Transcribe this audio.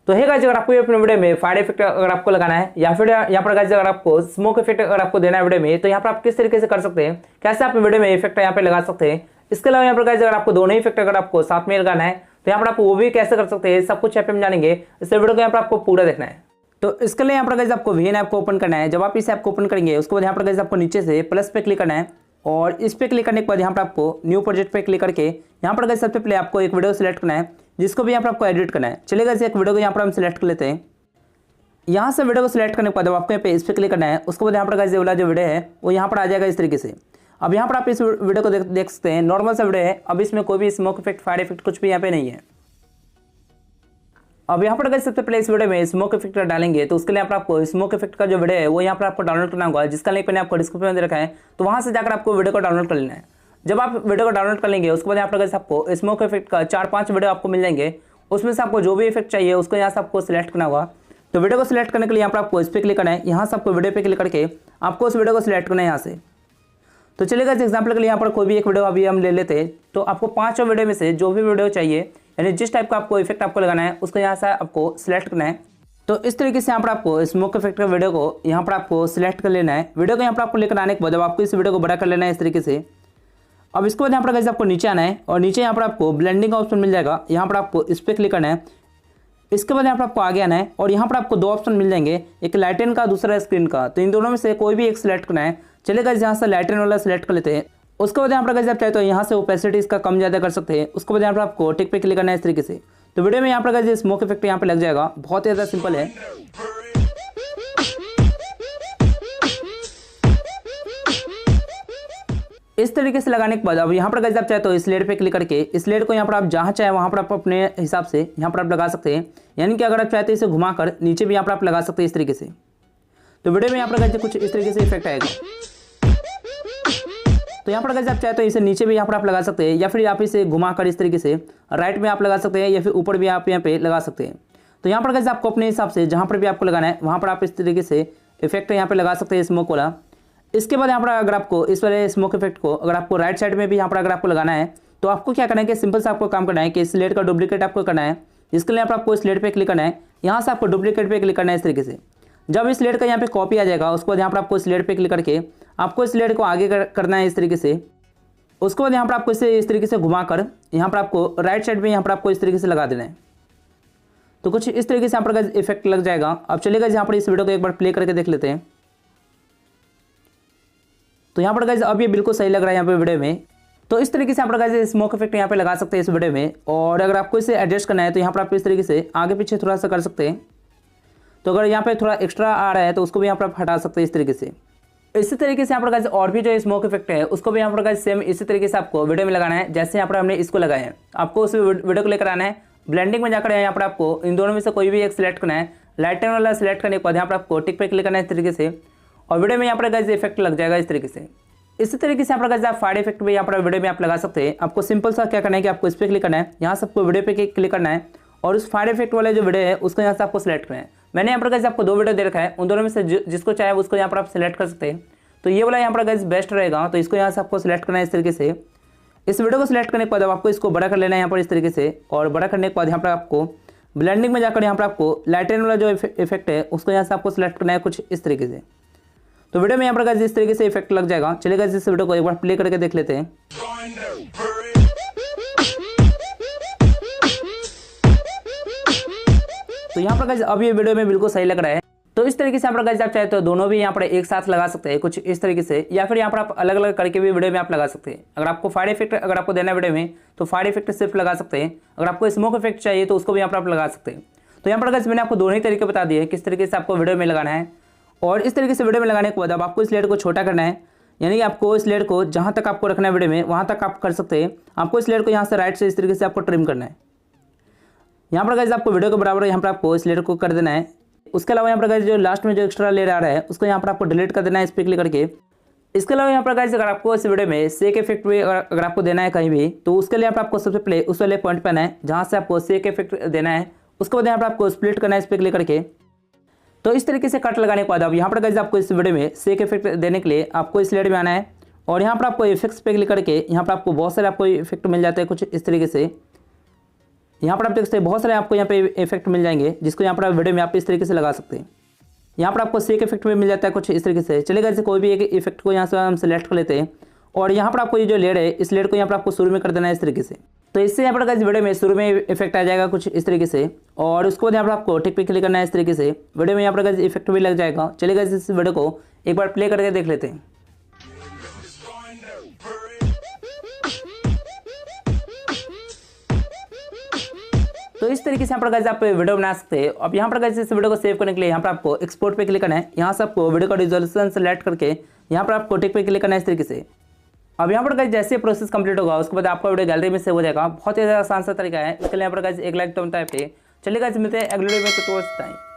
तो है गाइस, अगर आपको ये अपने वीडियो में फायर इफेक्ट अगर आपको लगाना है या फिर यहाँ पर गाइस अगर आपको स्मोक इफेक्ट अगर आपको देना है वीडियो में, तो यहाँ पर आप किस तरीके से कर सकते हैं, कैसे आप वीडियो में इफेक्ट यहाँ पे लगा सकते हैं। इसके अलावा यहाँ पर गाइस अगर आपको दोनों इफेक्ट अगर आपको साथ में लगाना है तो यहाँ पर आपको वो भी कैसे कर सकते हैं, सब कुछ यहाँ पे हम जानेंगे। इस वीडियो को यहाँ पर आपको पूरा देखना है। तो इसके लिए यहाँ पर गाइस आपको वीएन ऐप को ओपन करना है। जब आप इस ऐप को ओपन करेंगे उसके बाद यहाँ पर गाइस आपको नीचे से प्लस पे क्लिक करना है और इस पे क्लिक करने के बाद यहाँ पर आपको न्यू प्रोजेक्ट पे क्लिक करके यहाँ पर गाइस सबसे पहले आपको एक वीडियो सेलेक्ट करना है जिसको भी यहाँ पर आपको एडिट करना है। चलिए गाइस एक वीडियो को यहाँ पर हम सिलेक्ट कर लेते हैं। यहाँ से वीडियो को सिलेक्ट करने के बाद आपको यहाँ पे इस पे क्लिक करना है। उसके बाद यहाँ पर गाइस ये वाला जो वीडियो है वो यहाँ पर आ जाएगा इस तरीके से। अब यहाँ पर आप इस वीडियो को देख सकते हैं, नॉर्मल सा वीडियो है। अब इसमें कोई भी स्मोक इफेक्ट फायर इफेक्ट कुछ भी यहाँ पे नहीं है। अब यहाँ पर गाइस सबसे पहले इस वीडियो में स्मोक इफेक्ट डालेंगे तो उसके लिए आपको स्मोक इफेक्ट का जो वीडियो है वो यहाँ पर आपको डाउनलोड करना होगा, जिसका लिंक मैंने आपको डिस्क्रिप्शन में दे रखा है। तो वहाँ से जाकर आपको वीडियो को डाउनलोड कर लेना है। जब आप वीडियो को डाउनलोड कर लेंगे उसके बाद यहाँ पर गाइस आपको स्मोक इफेक्ट का 4-5 वीडियो आपको मिल जाएंगे। उसमें से आपको जो भी इफेक्ट चाहिए उसको यहाँ से आपको सिलेक्ट करना होगा। तो वीडियो को सिलेक्ट करने के लिए यहाँ पर आपको इस पर क्लिक करना है। यहाँ से आपको वीडियो पे क्लिक करके आपको उस वीडियो को सिलेक्ट करना है यहाँ से। तो चलिए गाइस एग्जांपल के लिए यहाँ पर कोई भी एक वीडियो अभी हम ले लेते हैं। तो आपको 5 वीडियो में से जो भी वीडियो चाहिए, यानी जिस टाइप का आपको इफेक्ट आपको लगाना है उसको यहाँ से आपको सिलेक्ट करना है। तो इस तरीके से यहाँ पर आपको स्मोक इफेक्ट का वीडियो को यहाँ पर आपको सिलेक्ट कर लेना है। वीडियो को यहाँ पर आपको लेकर आने के बाद आपको इस वीडियो को बड़ा कर लेना है इस तरीके से। अब इसके बाद यहाँ पर गाइस आपको नीचे आना है और नीचे यहाँ पर आपको ब्लेंडिंग का ऑप्शन मिल जाएगा। यहाँ पर आपको इस पर क्लिक करना है। इसके बाद यहाँ पर आपको आगे आना है और यहाँ पर आपको 2 ऑप्शन मिल जाएंगे, एक लाइटन का, दूसरा स्क्रीन का। तो इन दोनों में से कोई भी एक सिलेक्ट करना है। चलिए गाइस यहाँ से लाइटन वाला सिलेक्ट कर लेते हैं। उसके बाद यहाँ पर गाइस आप चाहे तो यहाँ से ओपेसिटी इसका कम ज़्यादा कर सकते हैं। उसके बाद यहाँ पर आपको टिक पे क्लिक करना है इस तरीके से। तो वीडियो में यहाँ पर गाइस स्मोक इफेक्ट यहाँ पे लग जाएगा। बहुत ही ज़्यादा सिंपल है। इस तरीके से लगाने के बाद अब यहाँ पर गाइस आप चाहे तो इस लेयर पे क्लिक करके इस लेयर को यहाँ पर आप जहाँ चाहे वहाँ पर आप अपने हिसाब से यहाँ पर आप लगा सकते हैं। यानी कि अगर आप चाहते हैं इसे घुमाकर नीचे भी यहाँ पर आप लगा सकते हैं इस तरीके से। तो वीडियो में यहाँ पर गाइस कुछ इस तरीके से इफेक्ट आएगा। तो यहाँ पर गाइस आप चाहे तो इसे नीचे भी यहाँ पर आप लगा सकते हैं या फिर आप इसे घुमाकर इस तरीके से राइट में आप लगा सकते हैं या फिर ऊपर भी आप यहाँ पे लगा सकते हैं। तो यहाँ पर गाइस आपको अपने हिसाब से जहाँ पर भी आपको लगाना है वहाँ पर आप इस तरीके से इफेक्ट यहाँ पे लगा सकते हैं स्मोक वाला। इसके बाद यहाँ पर अगर आपको इस वाले स्मोक इफेक्ट को अगर आपको राइट साइड में भी यहाँ पर अगर आपको लगाना है तो आपको क्या करना है कि सिंपल से आपको काम करना है कि इस लेयर का डुप्लीकेट आपको करना है। इसके लिए आपको इस लेयर पे क्लिक करना है। यहाँ से आपको डुप्लीकेट पे क्लिक करना है इस तरीके से। जब इस लेयर का यहाँ पे कॉपी आ जाएगा उसके बाद यहाँ पर आपको इस लेयर पे क्लिक करके आपको इस लेयर को आगे करना है इस तरीके से। उसके बाद यहाँ पर आपको इसे इस तरीके से घुमाकर यहाँ पर आपको राइट साइड में यहाँ पर आपको इस तरीके से लगा देना है। तो कुछ इस तरीके से यहाँ पर इफेक्ट लग जाएगा। अब चलेगा यहाँ पर इस वीडियो को एक बार प्ले करके देख लेते हैं। तो यहाँ पर गाइस अब ये बिल्कुल सही लग रहा है यहाँ पे वीडियो में। तो इस तरीके से आप गाइस स्मोक इफेक्ट यहाँ पे लगा सकते हैं इस वीडियो में। और अगर आपको इसे एडजस्ट करना है तो यहाँ पर आप इस तरीके से आगे पीछे थोड़ा सा कर सकते हैं। तो अगर यहाँ पे थोड़ा एक्स्ट्रा आ रहा है तो उसको भी यहाँ पर आप हटा सकते हैं इस तरीके से। इसी तरीके से यहाँ पर गाइस और भी जो स्मोक इफेक्ट है उसको भी यहाँ पर गाइस सेम इसी तरीके से आपको वीडियो में लगाना है जैसे यहाँ पर हमने इसको लगाया है। आपको उस वीडियो को लेकर आना है, ब्लेंडिंग में जाकर यहाँ पर आपको इन दोनों में से कोई भी एक सिलेक्ट करना है। लाइटन वाला सिलेक्ट करने के बाद यहाँ पर आपको टिक पे क्लिक करना है इस तरीके से और वीडियो में यहाँ पर गाइस इफेक्ट लग जाएगा इस तरीके से। इसी तरीके से यहाँ पर गाइस आप फायर इफेक्ट भी यहाँ पर वीडियो में आप लगा सकते हैं। आपको सिंपल सा क्या करना है कि आपको इस पर क्लिक करना है, यहाँ से आपको वीडियो पे क्लिक करना है और उस फायर इफेक्ट वाले जो वीडियो है उसको यहाँ से आपको सिलेक्ट करना है। मैंने यहाँ पर गाइस आपको 2 वीडियो दे रखा है, उन दोनों में से जिसको चाहे उसको यहाँ पर आप सिलेक्ट कर सकते हैं। तो ये वाला यहाँ पर गाइस बेस्ट रहेगा। तो इसको यहाँ से आपको सिलेक्ट करना है इस तरीके से। इस वीडियो को सिलेक्ट करने के बाद आपको इसको बड़ा कर लेना है यहाँ पर इस तरीके से। और बड़ा करने के बाद यहाँ पर आपको ब्लेंडिंग में जाकर यहाँ पर आपको लाइटन वाला जो इफेक्ट है उसको यहाँ से आपको सिलेक्ट करना है कुछ इस तरीके से। तो वीडियो में यहाँ पर गाइस इस तरीके से इफेक्ट लग जाएगा। चलिए गाइस इस वीडियो को एक बार प्ले करके देख लेते हैं। तो यहाँ पर गाइस अब ये वीडियो में बिल्कुल सही लग रहा है। तो इस तरीके से यहाँ पर गाइस आप चाहे तो दोनों भी यहाँ पर एक साथ लगा सकते हैं कुछ इस तरीके से, या फिर यहाँ पर आप अलग अलग करके भी वीडियो में आप लगा सकते हैं। अगर आपको फायर इफेक्ट अगर आपको देना है वीडियो में तो फायर इफेक्ट सिर्फ लगा सकते हैं। अगर आपको स्मोक इफेक्ट चाहिए तो उसको भी यहाँ पर आप लगा सकते हैं। तो यहाँ पर गाइस मैंने आपको दोनों ही तरीके बता दिए किस तरीके से आपको वीडियो में लगाना है। और इस तरीके से वीडियो में लगाने के बाद अब आपको इस लेयर को छोटा करना है। यानी कि आपको इस लेयर को जहाँ तक आपको रखना है वीडियो में वहाँ तक आप कर सकते हैं। आपको इस लेयर को यहाँ से राइट से इस तरीके से आपको ट्रिम करना है। यहाँ पर गाइस आपको वीडियो के बराबर यहाँ पर आपको इस लेयर को कर देना है। उसके अलावा यहाँ पर गाइस जो लास्ट में जो एक्स्ट्रा लेयर आ रहा है उसको यहाँ पर आपको डिलीट कर देना है इस पर क्लिक करके। इसके अलावा यहाँ पर गाइस अगर आपको इस वीडियो में सेक इफेक्ट भी अगर आपको देना है कहीं भी तो उसके लिए आपको सबसे पहले उस वाले पॉइंट पर आना है जहाँ से आपको सेक इफेक्ट देना है। उसके बाद यहाँ पर आपको स्प्लिट करना है इस पर क्लिक करके। तो इस तरीके से कट लगाने के बाद अब यहाँ पर गाइस आपको इस वीडियो में सेक इफेक्ट देने के लिए आपको इस लेयर में आना है और यहाँ पर आपको इफेक्ट्स पे क्लिक करके यहाँ पर आपको बहुत सारे आपको इफेक्ट मिल जाते हैं कुछ इस तरीके से। यहाँ पर आप देख सकते हैं बहुत सारे आपको यहाँ पे इफेक्ट मिल जाएंगे, जिसको यहाँ पर वीडियो में आप इस तरीके से लगा सकते हैं। यहाँ पर आपको सेक इफेक्ट भी मिल जाता है कुछ इस तरीके से। चलेगा, जैसे कोई भी एक इफेक्ट को यहाँ से हम सेलेक्ट कर लेते हैं और यहाँ पर आपको ये जो लेयर है, इस लेयर को यहाँ पर आपको शुरू में कर देना है इस तरीके से। तो इससे यहाँ पर वीडियो में शुरू में इफेक्ट आ जाएगा कुछ इस तरीके से, और उसको यहाँ पर आपको टिक पे क्लिक करना है इस तरीके से। वीडियो में यहाँ पर इफेक्ट भी लग जाएगा। चलेगा, इस वीडियो को एक बार प्ले करके देख लेते हैं। तो इस तरीके से यहाँ पर गाइस आप वीडियो बना सकते हैं। अब यहाँ पर गाइस इस वीडियो को सेव करने के लिए यहाँ पर आपको एक्सपोर्ट पे क्लिक करना है। यहाँ से आपको वीडियो का रिजोल्यूशन सेलेक्ट करके यहाँ पर आपको टिक पे क्लिक करना है इस तरीके से। अब यहाँ पर गाइस जैसे प्रोसेस कंप्लीट होगा उसके बाद आपका वीडियो गैलरी में सेव हो जाएगा। बहुत ही ज़्यादा आसान सा तरीका है। इसके लिए यहाँ पर गाइस एक लाइक तो टाइप पे। चलिए गाइस मिलते हैं अगले वीडियो में, तो टाइम।